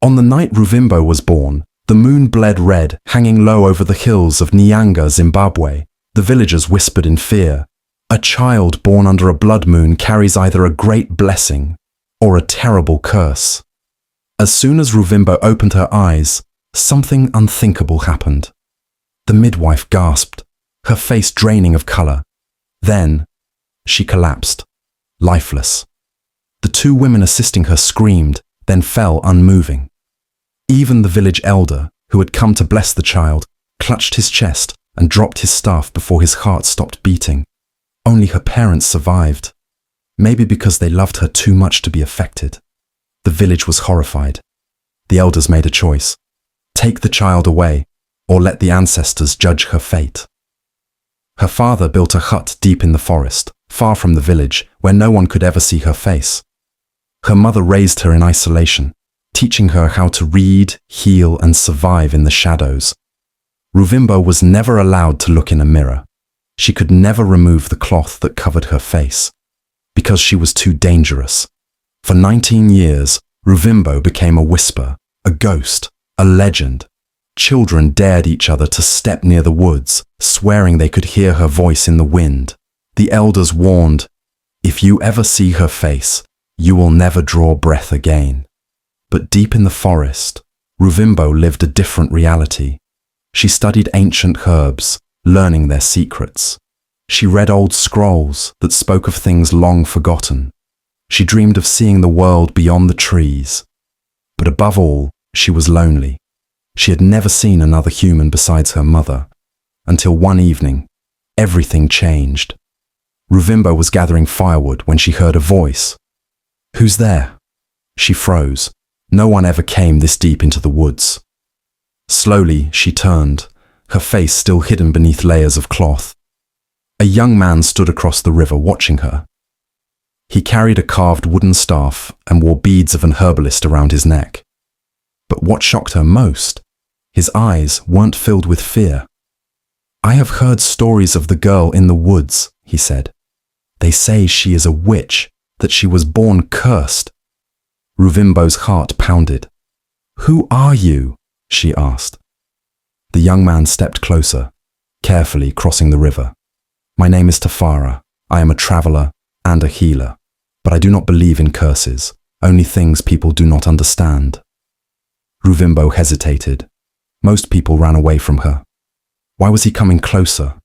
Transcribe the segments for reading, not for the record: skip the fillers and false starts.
On the night Ruvimbo was born, the moon bled red, hanging low over the hills of Nyanga, Zimbabwe. The villagers whispered in fear. A child born under a blood moon carries either a great blessing or a terrible curse. As soon as Ruvimbo opened her eyes, something unthinkable happened. The midwife gasped, her face draining of color. Then, she collapsed, lifeless. The two women assisting her screamed, then fell unmoving. Even the village elder, who had come to bless the child, clutched his chest and dropped his staff before his heart stopped beating. Only her parents survived, maybe because they loved her too much to be affected. The village was horrified. The elders made a choice: take the child away, or let the ancestors judge her fate. Her father built a hut deep in the forest, far from the village, where no one could ever see her face. Her mother raised her in isolation, teaching her how to read, heal, and survive in the shadows. Ruvimbo was never allowed to look in a mirror. She could never remove the cloth that covered her face, because she was too dangerous. For 19 years, Ruvimbo became a whisper, a ghost, a legend. Children dared each other to step near the woods, swearing they could hear her voice in the wind. The elders warned, if you ever see her face, you will never draw breath again. But deep in the forest, Ruvimbo lived a different reality. She studied ancient herbs, learning their secrets. She read old scrolls that spoke of things long forgotten. She dreamed of seeing the world beyond the trees. But above all, she was lonely. She had never seen another human besides her mother. Until one evening, everything changed. Ruvimbo was gathering firewood when she heard a voice. "Who's there?" She froze. No one ever came this deep into the woods. Slowly, she turned, her face still hidden beneath layers of cloth. A young man stood across the river watching her. He carried a carved wooden staff and wore beads of an herbalist around his neck. But what shocked her most, his eyes weren't filled with fear. "I have heard stories of the girl in the woods," he said. "They say she is a witch, that she was born cursed." Ruvimbo's heart pounded. "Who are you?" she asked. The young man stepped closer, carefully crossing the river. "My name is Tafara. I am a traveler and a healer, but I do not believe in curses, only things people do not understand." Ruvimbo hesitated. Most people ran away from her. Why was he coming closer?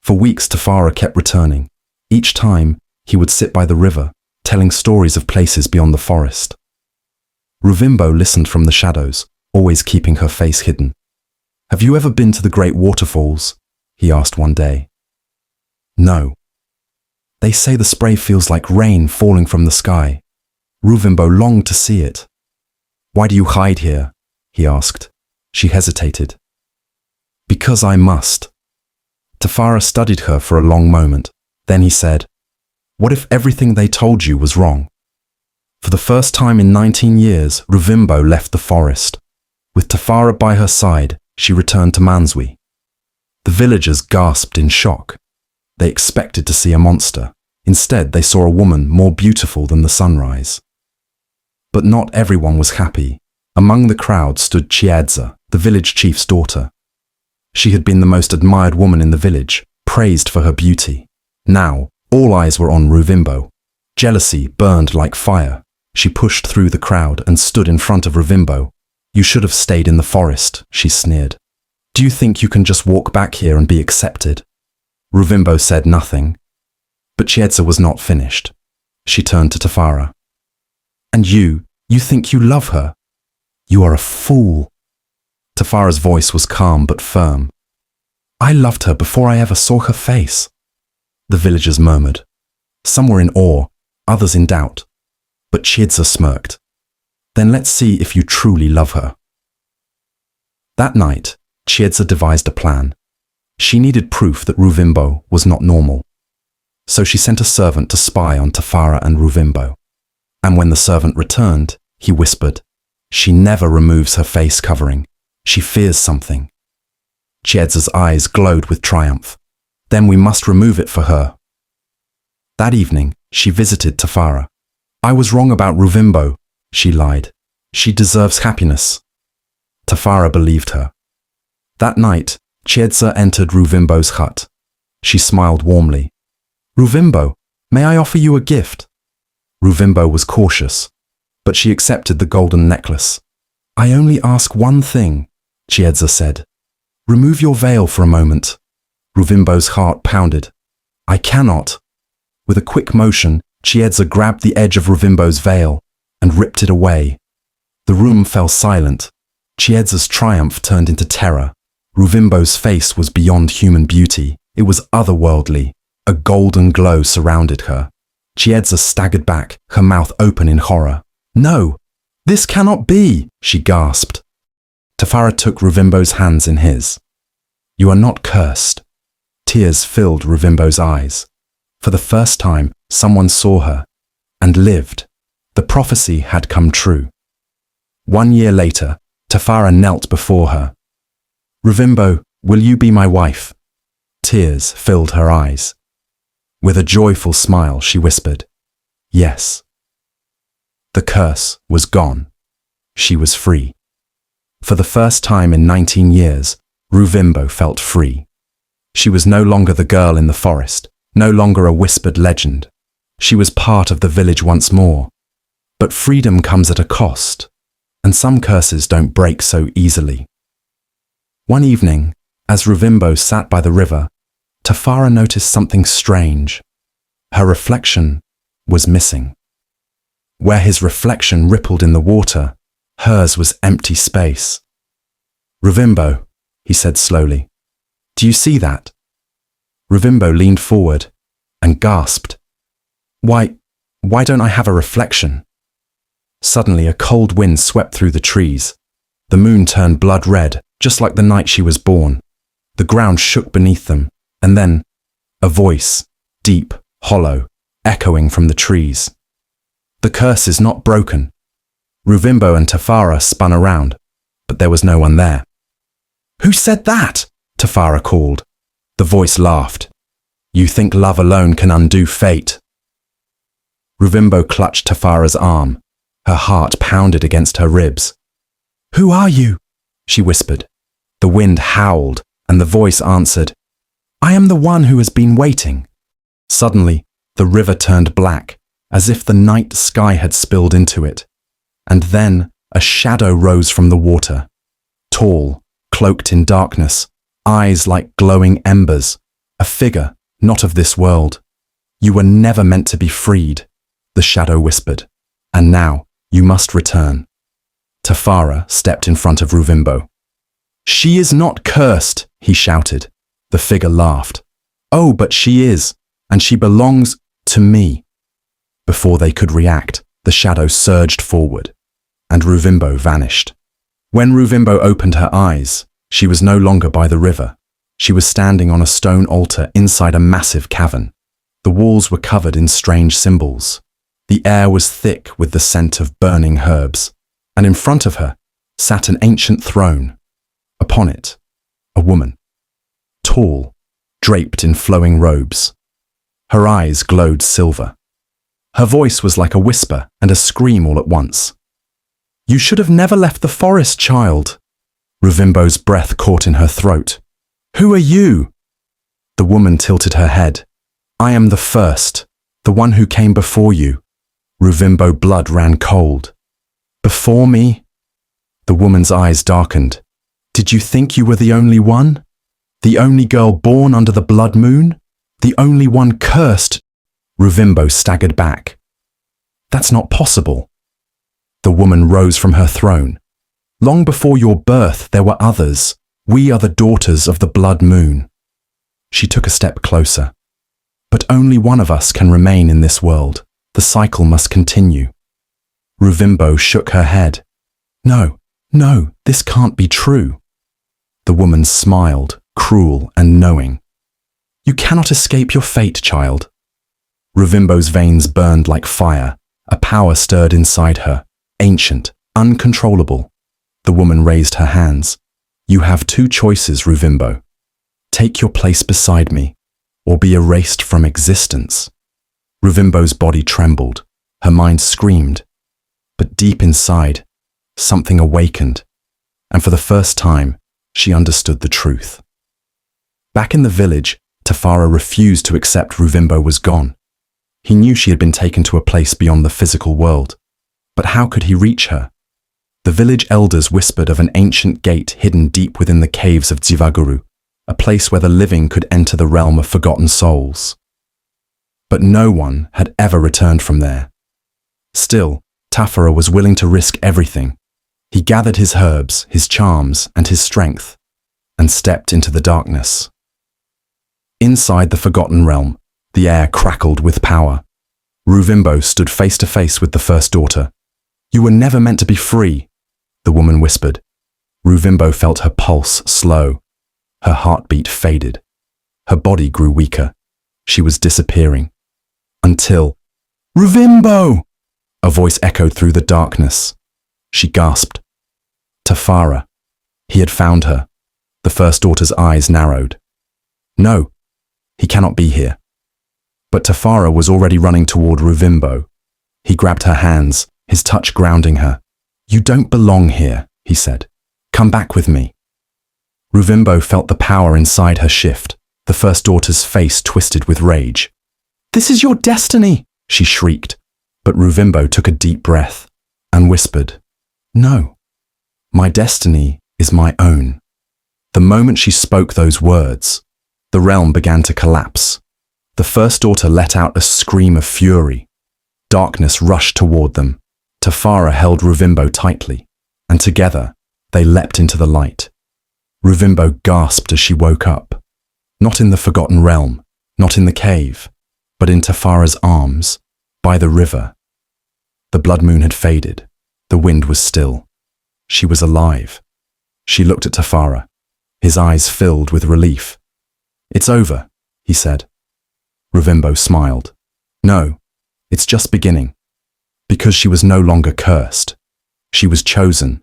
For weeks, Tafara kept returning. Each time, he would sit by the river, telling stories of places beyond the forest. Ruvimbo listened from the shadows, always keeping her face hidden. "Have you ever been to the great waterfalls?" he asked one day. "No." "They say the spray feels like rain falling from the sky." Ruvimbo longed to see it. "Why do you hide here?" he asked. She hesitated. "Because I must." Tafara studied her for a long moment. Then he said, "What if everything they told you was wrong?" For the first time in 19 years, Ruvimbo left the forest. With Tafara by her side, she returned to Manswi. The villagers gasped in shock. They expected to see a monster. Instead, they saw a woman more beautiful than the sunrise. But not everyone was happy. Among the crowd stood Chiedza, the village chief's daughter. She had been the most admired woman in the village, praised for her beauty. Now, all eyes were on Ruvimbo. Jealousy burned like fire. She pushed through the crowd and stood in front of Ruvimbo. "You should have stayed in the forest," she sneered. "Do you think you can just walk back here and be accepted?" Ruvimbo said nothing. But Chiedza was not finished. She turned to Tafara. "And you think you love her? You are a fool." Tafara's voice was calm but firm. "I loved her before I ever saw her face." The villagers murmured. Some were in awe, others in doubt. But Chiedza smirked. "Then let's see if you truly love her." That night, Chiedza devised a plan. She needed proof that Ruvimbo was not normal. So she sent a servant to spy on Tafara and Ruvimbo. And when the servant returned, he whispered, "She never removes her face covering. She fears something." Chiedza's eyes glowed with triumph. "Then we must remove it for her." That evening, she visited Tafara. "I was wrong about Ruvimbo," she lied. She deserves happiness. Tafara believed her. That night, Chiedza entered Ruvimbo's hut. She smiled warmly. Ruvimbo, may I offer you a gift? Ruvimbo was cautious, but she accepted the golden necklace. I only ask one thing, Chiedza said. Remove your veil for a moment. Ruvimbo's heart pounded. I cannot. With a quick motion, Chiedza grabbed the edge of Ruvimbo's veil and ripped it away. The room fell silent. Chiedza's triumph turned into terror. Ruvimbo's face was beyond human beauty. It was otherworldly. A golden glow surrounded her. Chiedza staggered back, her mouth open in horror. No, this cannot be, she gasped. Tafara took Ruvimbo's hands in his. You are not cursed. Tears filled Ruvimbo's eyes. For the first time, someone saw her and lived. The prophecy had come true. 1 year later, Tafara knelt before her. Ruvimbo, will you be my wife? Tears filled her eyes. With a joyful smile, she whispered, yes. The curse was gone. She was free. For the first time in 19 years, Ruvimbo felt free. She was no longer the girl in the forest, no longer a whispered legend. She was part of the village once more. But freedom comes at a cost, and some curses don't break so easily. One evening, as Ruvimbo sat by the river, Tafara noticed something strange. Her reflection was missing. Where his reflection rippled in the water, hers was empty space. Ruvimbo, he said slowly, do you see that? Ruvimbo leaned forward and gasped. Why don't I have a reflection? Suddenly a cold wind swept through the trees. The moon turned blood red, just like the night she was born. The ground shook beneath them, and then a voice, deep, hollow, echoing from the trees. The curse is not broken. Ruvimbo and Tafara spun around, but there was no one there. Who said that? Tafara called. The voice laughed. You think love alone can undo fate? Ruvimbo clutched Tafara's arm. Her heart pounded against her ribs. Who are you? She whispered. The wind howled, and the voice answered, I am the one who has been waiting. Suddenly, the river turned black, as if the night sky had spilled into it. And then a shadow rose from the water. Tall, cloaked in darkness, eyes like glowing embers. A figure, not of this world. You were never meant to be freed, the shadow whispered. And now, you must return. Tafara stepped in front of Ruvimbo. She is not cursed, he shouted. The figure laughed. Oh, but she is, and she belongs to me. Before they could react, the shadow surged forward, and Ruvimbo vanished. When Ruvimbo opened her eyes, she was no longer by the river. She was standing on a stone altar inside a massive cavern. The walls were covered in strange symbols. The air was thick with the scent of burning herbs, and in front of her sat an ancient throne. Upon it, a woman, tall, draped in flowing robes. Her eyes glowed silver. Her voice was like a whisper and a scream all at once. You should have never left the forest, child. Ruvimbo's breath caught in her throat. Who are you? The woman tilted her head. I am the first, the one who came before you. Ruvimbo blood ran cold. Before me? The woman's eyes darkened. Did you think you were the only one? The only girl born under the blood moon? The only one cursed? Ruvimbo staggered back. That's not possible. The woman rose from her throne. Long before your birth, there were others. We are the daughters of the blood moon. She took a step closer. But only one of us can remain in this world. The cycle must continue. Ruvimbo shook her head. No, this can't be true. The woman smiled, cruel and knowing. You cannot escape your fate, child. Ruvimbo's veins burned like fire. A power stirred inside her, ancient, uncontrollable. The woman raised her hands. You have two choices, Ruvimbo. Take your place beside me, or be erased from existence. Ruvimbo's body trembled. Her mind screamed. But deep inside, something awakened, and for the first time, she understood the truth. Back in the village, Tafara refused to accept Ruvimbo was gone. He knew she had been taken to a place beyond the physical world, but how could he reach her? The village elders whispered of an ancient gate hidden deep within the caves of Dzivaguru, a place where the living could enter the realm of forgotten souls. But no one had ever returned from there. Still, Tafara was willing to risk everything. He gathered his herbs, his charms, and his strength, and stepped into the darkness. Inside the forgotten realm, the air crackled with power. Ruvimbo stood face to face with the first daughter. "You were never meant to be free," the woman whispered. Ruvimbo felt her pulse slow. Her heartbeat faded. Her body grew weaker. She was disappearing. Until, "Ruvimbo!" a voice echoed through the darkness. She gasped. Tafara. He had found her. The first daughter's eyes narrowed. "No, he cannot be here." But Tafara was already running toward Ruvimbo. He grabbed her hands, his touch grounding her. "You don't belong here," he said. "Come back with me." Ruvimbo felt the power inside her shift. The first daughter's face twisted with rage. "This is your destiny," she shrieked. But Ruvimbo took a deep breath and whispered, "No, my destiny is my own." The moment she spoke those words, the realm began to collapse. The first daughter let out a scream of fury. Darkness rushed toward them. Tafara held Ruvimbo tightly, and together they leapt into the light. Ruvimbo gasped as she woke up. Not in the forgotten realm, not in the cave, but in Tafara's arms, by the river. The blood moon had faded. The wind was still. She was alive. She looked at Tafara, his eyes filled with relief. "It's over," he said. Ruvimbo smiled. "No, it's just beginning." Because she was no longer cursed. She was chosen.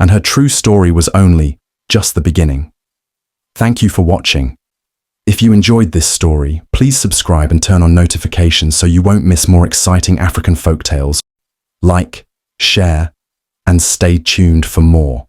And her true story was only just the beginning. Thank you for watching. If you enjoyed this story, please subscribe and turn on notifications so you won't miss more exciting African folktales. Like, share, and stay tuned for more.